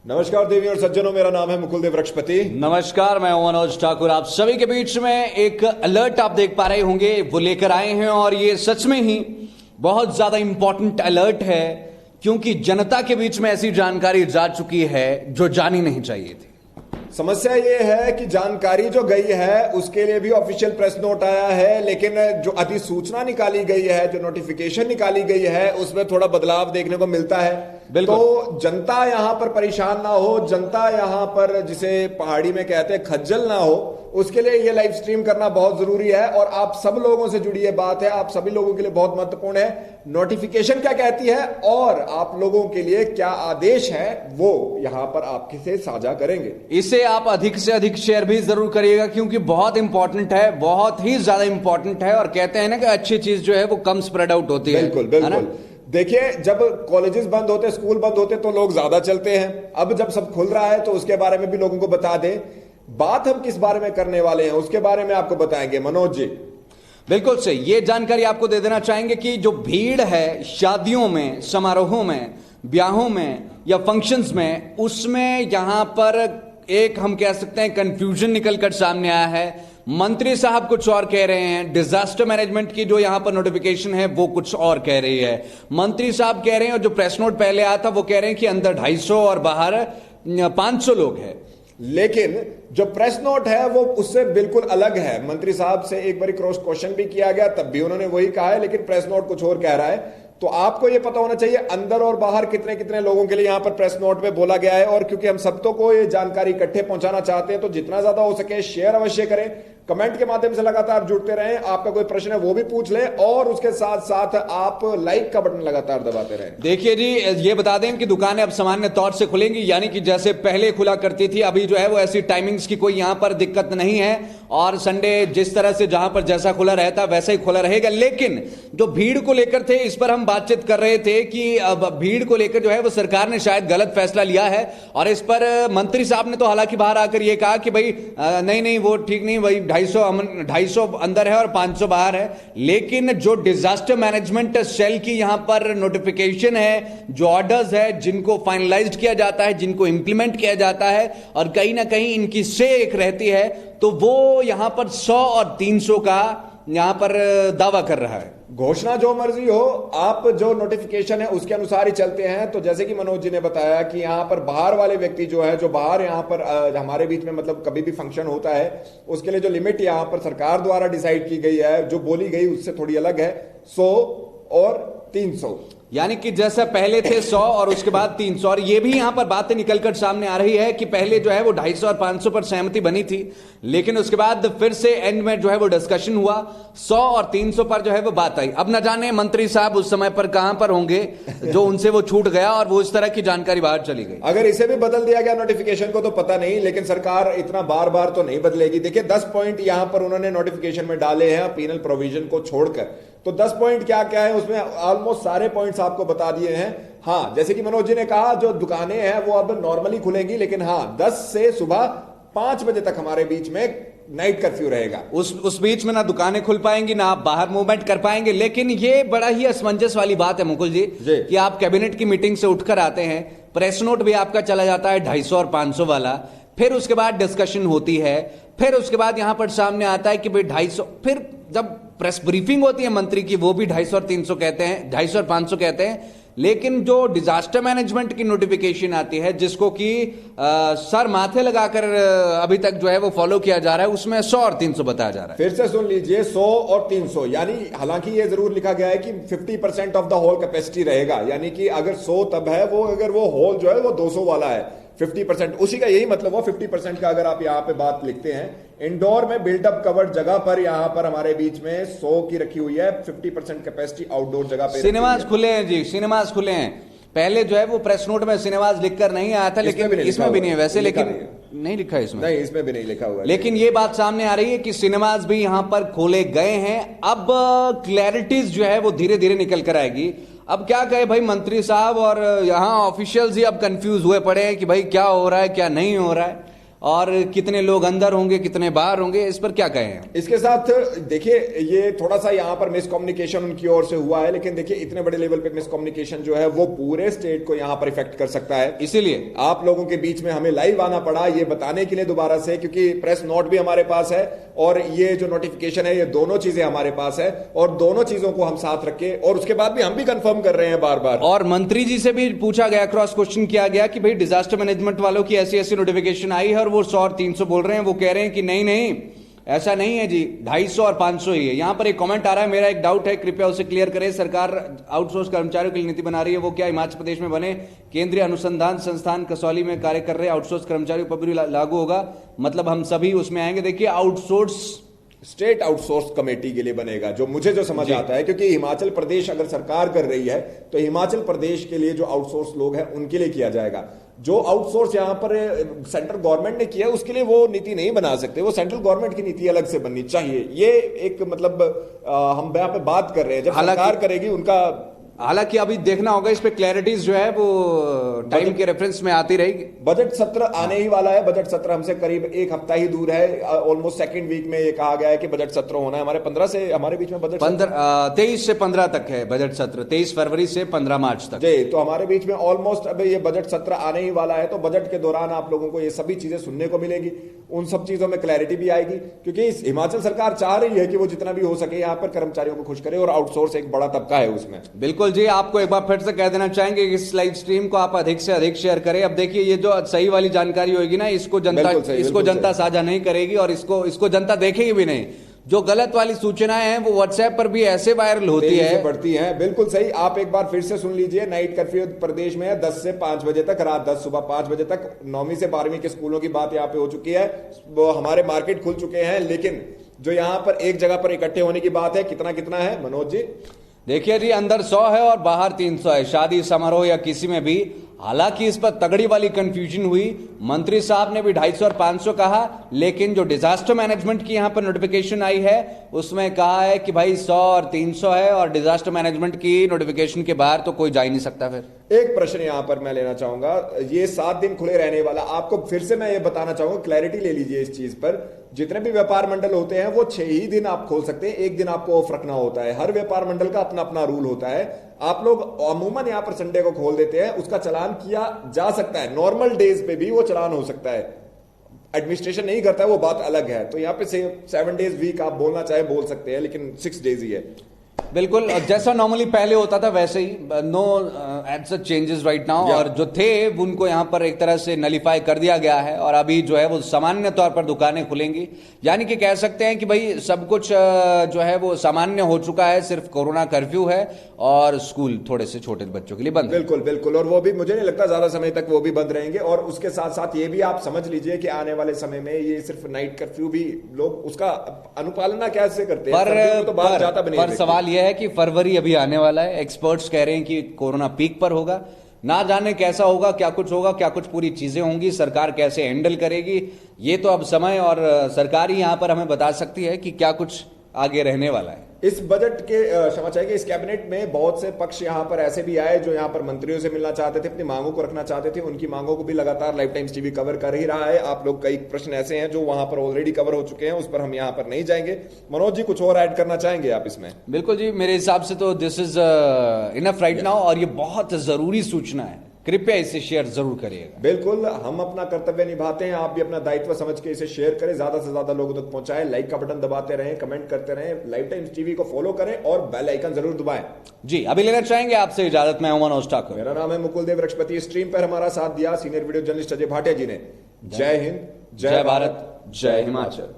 नमस्कार देवी और सज्जनों, मेरा नाम है मुकुल देव वृक्षपति। नमस्कार, मैं हूं मनोज ठाकुर। आप सभी के बीच में एक अलर्ट आप देख पा रहे होंगे, वो लेकर आए हैं और ये सच में ही बहुत ज्यादा इंपॉर्टेंट अलर्ट है, क्योंकि जनता के बीच में ऐसी जानकारी जा चुकी है जो जानी नहीं चाहिए थी। समस्या ये है कि जानकारी जो गई है उसके लिए भी ऑफिशियल प्रेस नोट आया है, लेकिन जो अधिसूचना निकाली गई है, जो नोटिफिकेशन निकाली गई है, उसमें थोड़ा बदलाव देखने को मिलता है। तो जनता यहां पर परेशान ना हो, जनता यहां पर जिसे पहाड़ी में कहते हैं खज्जल ना हो, उसके लिए ये लाइव स्ट्रीम करना बहुत जरूरी है। और आप सब लोगों से जुड़ी ये बात है, आप सभी लोगों के लिए बहुत महत्वपूर्ण है। नोटिफिकेशन क्या कहती है और आप लोगों के लिए क्या आदेश है, वो यहां पर आपके से साझा करेंगे। इसे आप अधिक से अधिक शेयर भी जरूर करिएगा, क्योंकि बहुत इंपॉर्टेंट है, बहुत ही ज्यादा इंपॉर्टेंट है। और कहते हैं ना कि अच्छी चीज जो है वो कम स्प्रेड आउट होती है। बिल्कुल बिल्कुल। देखिए, जब कॉलेजेस बंद होते, स्कूल बंद होते तो लोग ज्यादा चलते हैं। अब जब सब खुल रहा है तो उसके बारे में भी लोगों को बता दें। बात हम किस बारे में करने वाले हैं उसके बारे में आपको बताएंगे मनोज जी। बिल्कुल सही, ये जानकारी आपको दे देना चाहेंगे कि जो भीड़ है शादियों में, समारोहों में, ब्याहों में या फंक्शंस में, उसमें यहां पर एक हम कह सकते हैं कंफ्यूजन निकलकर सामने आया है। मंत्री साहब कुछ और कह रहे हैं, डिजास्टर मैनेजमेंट की जो यहां पर नोटिफिकेशन है वो कुछ और कह रही है। मंत्री साहब कह रहे हैं, और जो प्रेस नोट पहले आया था वो कह रहे हैं कि अंदर 250 और बाहर 500 लोग हैं। लेकिन जो प्रेस नोट है वो उससे बिल्कुल अलग है। मंत्री साहब से एक बार क्रॉस क्वेश्चन भी किया गया, तब भी उन्होंने वही कहा है, लेकिन प्रेस नोट कुछ और कह रहा है। तो आपको ये पता होना चाहिए अंदर और बाहर कितने कितने लोगों के लिए यहां पर प्रेस नोट में बोला गया है। और क्योंकि हम सबको को ये जानकारी इकट्ठे पहुंचाना चाहते हैं, तो जितना ज्यादा हो सके शेयर अवश्य करें, कमेंट के माध्यम से लगातार जुड़ते रहें। आपका कोई प्रश्न है वो भी पूछ लें, और उसके साथ साथ आप लाइक का बटन लगातार दबाते रहें। देखिए जी, ये बता दें कि दुकानें अब सामान्य तौर से खुलेंगी, यानी कि जैसे पहले खुला करती थी। अभी जो है वो ऐसी टाइमिंग्स की कोई यहां पर दिक्कत नहीं है, और संडे जिस तरह से जहां पर जैसा खुला रहता वैसा ही खुला रहेगा। लेकिन जो भीड़ को लेकर थे, इस पर हम बातचीत कर रहे थे कि अब भीड़ को लेकर जो है वो सरकार ने शायद गलत फैसला लिया है। और इस पर मंत्री साहब ने तो हालांकि बाहर आकर ये कहा कि भाई नहीं वो ठीक नहीं, वही 250 अंदर है और 500 बाहर है। लेकिन जो डिजास्टर मैनेजमेंट सेल की यहां पर नोटिफिकेशन है, जो ऑर्डर्स है, जिनको फाइनलाइज्ड किया जाता है, जिनको इंप्लीमेंट किया जाता है, और कहीं ना कहीं इनकी से एक रहती है, तो वो यहां पर 100 और 300 का यहां पर दावा कर रहा है। घोषणा जो मर्जी हो, आप जो नोटिफिकेशन है उसके अनुसार ही चलते हैं। तो जैसे कि मनोज जी ने बताया कि यहाँ पर बाहर वाले व्यक्ति जो है, जो बाहर यहाँ पर हमारे बीच में मतलब कभी भी फंक्शन होता है, उसके लिए जो लिमिट यहाँ पर सरकार द्वारा डिसाइड की गई है, जो बोली गई उससे थोड़ी अलग है, 100 और 300। यानी कि जैसे पहले थे 100 और उसके बाद 300। और ये भी यहां पर बातें निकलकर सामने आ रही है कि पहले जो है वो 250 और 500 पर सहमति बनी थी, लेकिन उसके बाद फिर से एंड में जो है वो डिस्कशन हुआ, 100 और 300 पर जो है वो बात आई। अब न जाने मंत्री साहब उस समय पर कहां पर होंगे जो उनसे वो छूट गया और वो इस तरह की जानकारी बाहर चली गई। अगर इसे भी बदल दिया गया नोटिफिकेशन को तो पता नहीं, लेकिन सरकार इतना बार बार तो नहीं बदलेगी। देखिए 10 पॉइंट यहां पर उन्होंने नोटिफिकेशन में डाले हैं पीनल प्रोविजन को छोड़कर। तो 10 पॉइंट क्या क्या है उसमें, ऑलमोस्ट सारे पॉइंट्स आपको बता दिए हैं। हाँ, जैसे कि मनोज जी ने कहा, जो दुकानें हैं वो अब नॉर्मली खुलेंगी, लेकिन हाँ 10 से सुबह 5 बजे तक हमारे बीच में नाइट कर्फ्यू रहेगा। उस बीच में ना दुकानें खुल पाएंगी, ना आप बाहर मूवमेंट कर पाएंगे। लेकिन ये बड़ा ही असमंजस वाली बात है मुकुल जी कि आप कैबिनेट की मीटिंग से उठकर आते हैं, प्रेस नोट भी आपका चला जाता है 250 और 500 वाला, फिर उसके बाद डिस्कशन होती है, फिर उसके बाद यहां पर सामने आता है कि भाई 250, फिर जब प्रेस ब्रीफिंग होती है मंत्री की, वो भी 250 और 300 कहते हैं, 250 और 500 कहते हैं। लेकिन जो डिजास्टर मैनेजमेंट की नोटिफिकेशन आती है, जिसको कि सर माथे लगाकर अभी तक जो है वो फॉलो किया जा रहा है, उसमें 100 और 300 बताया जा रहा है। फिर से सुन लीजिए, 100 और 300, यानी हालांकि ये जरूर लिखा गया है कि 50% ऑफ द होल कैपेसिटी रहेगा। यानी कि अगर 100 तब है, वो अगर वो होल जो है वो 200 वाला है, 50% उसी का यही मतलब हो। 50% का अगर आप यहाँ पे बात लिखते हैं, इंडोर में बिल्टअप कवर्ड जगह पर यहाँ पर हमारे बीच में 100 की रखी हुई है, 50% कैपेसिटी आउटडोर जगह पे। सिनेमाज खुले हैं जी, सिनेमाज खुले हैं। पहले जो है वो प्रेस नोट में सिनेमाज लिखकर नहीं आया था, लेकिन इसमें भी नहीं है वैसे, लेकिन नहीं लिखा है इसमें, नहीं इसमें भी नहीं लिखा हुआ है। लेकिन ये बात सामने आ रही है कि सिनेमाज भी यहां पर खोले गए हैं। अब क्लैरिटीज जो है वो धीरे धीरे निकल कर आएगी। अब क्या कहे भाई मंत्री साहब, और यहां ऑफिशियल्स ही अब कंफ्यूज हुए पड़े हैं कि भाई क्या हो रहा है क्या नहीं हो रहा है। और कितने लोग अंदर होंगे कितने बाहर होंगे, इस पर क्या कहें? इसके साथ देखिए ये थोड़ा सा यहां पर मिसकम्युनिकेशन उनकी ओर से हुआ है, लेकिन देखिए इतने बड़े लेवल पे मिसकम्युनिकेशन जो है वो पूरे स्टेट को यहां पर इफेक्ट कर सकता है। इसीलिए आप लोगों के बीच में हमें लाइव आना पड़ा ये बताने के लिए दोबारा से, क्योंकि प्रेस नोट भी हमारे पास है और ये जो नोटिफिकेशन है, ये दोनों चीजें हमारे पास है और दोनों चीजों को हम साथ रखे और उसके बाद भी हम भी कंफर्म कर रहे हैं बार बार। और मंत्री जी से भी पूछा गया, क्रॉस क्वेश्चन किया गया कि भाई डिजास्टर मैनेजमेंट वालों की ऐसी ऐसी नोटिफिकेशन आई है और वो 100 और 300 बोल रहे हैं। वो कह रहे हैं कि नहीं नहीं ऐसा नहीं है जी, 250 और 500 ही है। यहां पर एक कमेंट आ रहा है, मेरा एक डाउट है, कृपया उसे क्लियर करें। सरकार आउटसोर्स कर्मचारियों के लिए नीति बना रही है, वो क्या हिमाचल प्रदेश में बने केंद्रीय अनुसंधान संस्थान कसौली में कार्य कर रहे आउटसोर्स कर्मचारियों पर भी लागू होगा, मतलब हम सभी उसमें आएंगे? देखिए आउटसोर्स स्टेट आउटसोर्स कमेटी के लिए बनेगा, जो मुझे जो समझ आता है, क्योंकि हिमाचल प्रदेश अगर सरकार कर रही है तो हिमाचल प्रदेश के लिए जो आउटसोर्स लोग हैं उनके लिए किया जाएगा। जो आउटसोर्स यहां पर सेंट्रल गवर्नमेंट ने किया उसके लिए वो नीति नहीं बना सकते, वो सेंट्रल गवर्नमेंट की नीति अलग से बननी चाहिए। ये एक मतलब हम यहां पे बात कर रहे हैं, जब सरकार करेगी उनका। हालांकि अभी देखना होगा इस पे क्लैरिटीज जो है वो टाइम के रेफरेंस में आती रहेगी। बजट सत्र आने ही वाला है, बजट सत्र हमसे करीब एक हफ्ता ही दूर है। ऑलमोस्ट सेकंड वीक में ये कहा गया है कि बजट सत्र होना है। हमारे 15 से हमारे बीच में बजट 23 से 15 तक है बजट सत्र, 23 फरवरी से 15 मार्च तक। जी, तो हमारे बीच में ऑलमोस्ट अब ये बजट सत्र आने ही वाला है, तो बजट के दौरान आप लोगों को ये सभी चीजें सुनने को मिलेगी, उन सब चीजों में क्लैरिटी भी आएगी, क्योंकि हिमाचल सरकार चाह रही है कि वो जितना भी हो सके यहाँ पर कर्मचारियों को खुश करे और आउटसोर्स एक बड़ा तबका है उसमें। बिल्कुल जी, आपको एक बार फिर से कह देना चाहेंगे कि इस लाइव स्ट्रीम को आप अधिक से अधिक शेयर करें। अब देखिए ये जो सही वाली जानकारी होगी ना, इसको जनता साझा नहीं करेगी और इसको जनता देखेगी भी नहीं। जो गलत वाली सूचनाएं हैं वो व्हाट्सएप पर भी ऐसे वायरल होती है, बढ़ती हैं। बिल्कुल सही, आप एक बार फिर से सुन लीजिए। नाइट कर्फ्यू प्रदेश में है 10 से 5 बजे तक, रात 10 सुबह 5 बजे तक। 9वीं से 12वीं के स्कूलों की बात यहाँ पे हो चुकी है, वो हमारे मार्केट खुल चुके हैं, लेकिन जो यहाँ पर एक जगह पर इकट्ठे होने की बात है, कितना कितना है मनोज जी? देखिए जी, अंदर 100 है और बाहर 300 है, शादी समारोह या किसी में भी। हालांकि इस पर तगड़ी वाली कंफ्यूजन हुई, मंत्री साहब ने भी 250 और 500 कहा, लेकिन जो डिजास्टर मैनेजमेंट की यहां पर नोटिफिकेशन आई है उसमें कहा है कि भाई 100 और 300 है और डिजास्टर मैनेजमेंट की नोटिफिकेशन के बाहर तो कोई जा ही नहीं सकता। फिर एक प्रश्न यहां पर मैं लेना चाहूंगा, ये 7 दिन खुले रहने वाला, आपको फिर से मैं ये बताना चाहूंगा, क्लैरिटी ले लीजिए इस चीज पर। जितने भी व्यापार मंडल होते हैं वो 6 ही दिन आप खोल सकते हैं, एक दिन आपको ऑफ रखना होता है। हर व्यापार मंडल का अपना अपना रूल होता है। आप लोग अमूमन यहां पर संडे को खोल देते हैं, उसका चालान किया जा सकता है, नॉर्मल डेज पे भी वो चालान हो सकता है। एडमिनिस्ट्रेशन नहीं करता है वो बात अलग है। तो यहां पे 7 डेज वीक आप बोलना चाहे बोल सकते हैं, लेकिन 6 डेज ही है। बिल्कुल जैसा नॉर्मली पहले होता था वैसे ही, no age changes right now. और जो थे उनको यहां पर एक तरह से नलीफाई कर दिया गया है और अभी जो है वो सामान्य तौर पर दुकानें खुलेंगी। यानी कि कह सकते हैं कि भाई सब कुछ जो है वो सामान्य हो चुका है, सिर्फ कोरोना कर्फ्यू है और स्कूल थोड़े से छोटे बच्चों के लिए बंद। बिल्कुल बिल्कुल, और वो भी मुझे नहीं लगता ज्यादा समय तक वो भी बंद रहेंगे। और उसके साथ साथ ये भी आप समझ लीजिए कि आने वाले समय में ये सिर्फ नाइट कर्फ्यू भी लोग उसका अनुपालना कैसे करते हैं, तो बात जाता भी नहीं। पर सवाल यह है कि फरवरी अभी आने वाला है, एक्सपर्ट्स कह रहे हैं कि कोरोना पीक पर होगा, ना जाने कैसा होगा, क्या कुछ पूरी चीजें होंगी, सरकार कैसे हैंडल करेगी, ये तो अब समय और सरकार ही यहां पर हमें बता सकती है कि क्या कुछ आगे रहने वाला है। इस बजट के क्षमा चाहिए, इस कैबिनेट में बहुत से पक्ष यहां पर ऐसे भी आए जो यहां पर मंत्रियों से मिलना चाहते थे, अपनी मांगों को रखना चाहते थे। उनकी मांगों को भी लगातार लाइव टाइम्स टीवी कवर कर ही रहा है। आप लोग कई प्रश्न ऐसे हैं जो वहां पर ऑलरेडी कवर हो चुके हैं, उस पर हम यहां पर नहीं जाएंगे। मनोज जी कुछ और ऐड करना चाहेंगे आप इसमें? बिल्कुल जी, मेरे हिसाब से तो this is enough right now और ये बहुत जरूरी सूचना है, कृपया इसे शेयर जरूर करिएगा। बिल्कुल, हम अपना कर्तव्य निभाते हैं, आप भी अपना दायित्व समझ के इसे शेयर करें, ज्यादा से ज्यादा लोगों तक पहुंचाएं, लाइक का बटन दबाते रहें, कमेंट करते रहें, लाइव टाइम्स टीवी को फॉलो करें और बेल आइकन जरूर दबाएं। जी, अभी लेना चाहेंगे आपसे इजाजत। मैं मनोज ठाकुर, मेरा नाम है मुकुल देव वृक्षपति। स्ट्रीम पर हमारा साथ दिया senior video journalist Ajay Bhatia ji ने। जय हिंद, जय भारत, जय हिमाचल।